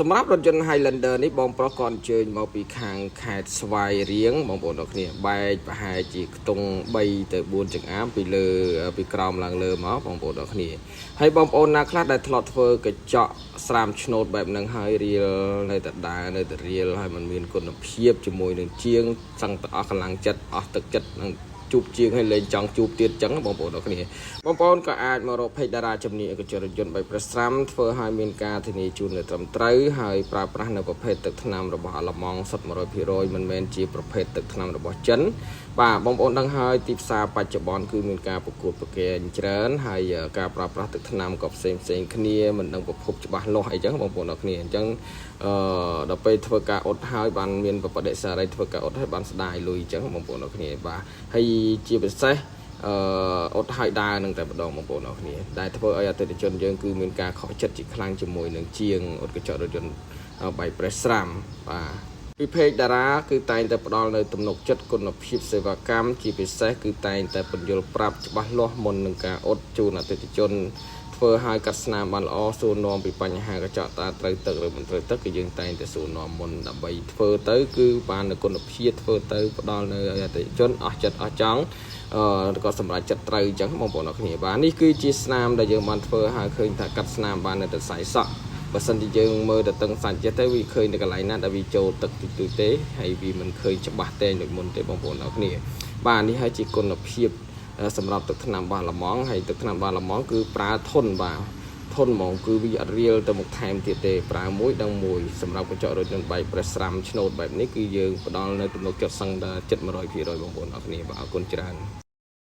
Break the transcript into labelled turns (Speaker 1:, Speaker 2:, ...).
Speaker 1: សម្រាប់រថយន្ត Highlander នេះបងប្រុសក៏អញ្ជើញមកពីខាងខេត្តស្វាយរៀងបងប្អូនទាំងគ្នាបែកប្រហែលជាខ្ទង់3ទៅ4ចង្អាមពីលើពីក្រោមឡើងលើមកបងប្អូនទាំងគ្នាហើយបងប្អូនណាខ្លះដែលធ្លាប់ធ្វើកញ្ចក់ស្រាមឆ្នោតបែបហ្នឹងហើយរៀលនៅតែដើរនៅតែរៀលហើយมันមានគុណភាពជាមួយនឹងជាងសឹងតែអស់កម្លាំងចិត្តអស់ទឹកចិត្តនឹងជួបជាងឲ្យលេងចង់ជួបទៀតចឹងបងប្អូនទាំងគ្នាបងប្អូនក៏អាចមករក page តារាជំនាញឯកជនរថយន្តបែបប្រស្រាំធ្វើឲ្យមានការធានាជូននៅត្រឹមត្រូវហើយប្រើប្រាស់នៅប្រភេទទឹកថ្នាំរបស់អាឡម៉ង់សុទ្ធ 100% មិនមែនជាប្រភេទទឹកថ្នាំរបស់ចិនបាទបងប្អូនដឹងហើយទីផ្សារបច្ចុប្បន្នគឺមានការប្រកួតប្រជែងច្រើនហើយការប្រើប្រាស់ទឹកថ្នាំក៏ផ្សេងគ្នាមិនដឹងប្រភពច្បាស់លាស់អីចឹងបងប្អូនទាំងគ្នាអញ្ចឹងដល់ពេលធ្វើការអត់ហើយបានមានបដិសេរីធ្វើការអត់ហើយបានស្ដាយលុយអញ្ចឹងបងប្អូនទាំងគ្នាបាទហើយជាពិសេសអត់ហើយដើរនឹងតែម្ដងបងប្អូនទាំងគ្នាដែលធ្វើឲ្យអតិថិជនយើងគឺមានការខកចិត្តជាខ្លាំងជាមួយនឹងជាងអត់កញ្ចក់រថយន្តបែបប្រេសស្រាំបាទពីពេកតារាគឺតែងតែផ្ដល់នៅទំនុកចិត្តគុណភាពសេវាកម្មជាពិសេសគឺតែងតែបញ្យល់ប្រាប់ច្បាស់លាស់មុននឹងការអត់ជូនអតិថិជនធ្វើឲ្យកាត់ស្នាមបានល្អសួរនាំពីបញ្ហាកញ្ចក់តើត្រូវទឹកឬមិនត្រូវទឹកគឺយើងតែងតែសួរនាំមុនដើម្បីធ្វើទៅគឺបាននៅគុណភាពធ្វើទៅផ្ដល់នៅអតិថិជនអស់ចិត្តអស់ចង់ក៏សម្រាប់ចិត្តត្រូវអញ្ចឹងបងប្អូនអរគ្នាបាទនេះគឺជាស្នាមដែលយើងបានធ្វើឲ្យឃើញថាកាត់ស្នាមបាននៅតែខ្សែសក់បើសិនជាយើងមើលទៅតឹងសាច់ចិត្តទៅវាឃើញនៅកន្លែងណាដែលវាចូលទឹកតិចតួចទេហើយវាមិនឃើញច្បាស់តែដូចមុនទេបងប្អូនអរគ្នាបាទនេះហើយជាគុណភាពសម្រាប់ទឹកថ្នាំបាឡម៉ង់ហើយទឹកថ្នាំបាឡម៉ង់គឺប្រើធន់បាទធន់ហ្មងគឺវាអត់រៀលទៅមុខថែមទៀតទេប្រើមួយដល់មួយសម្រាប់កញ្ចក់រថយន្តបែបប្រេសស្រាំឆ្នោតបែបនេះគឺយើងផ្ដល់នៅទំនុកចិត្តសឹងដល់ 100% បងប្អូនអរគ្នាបាទអរគុណច្រើន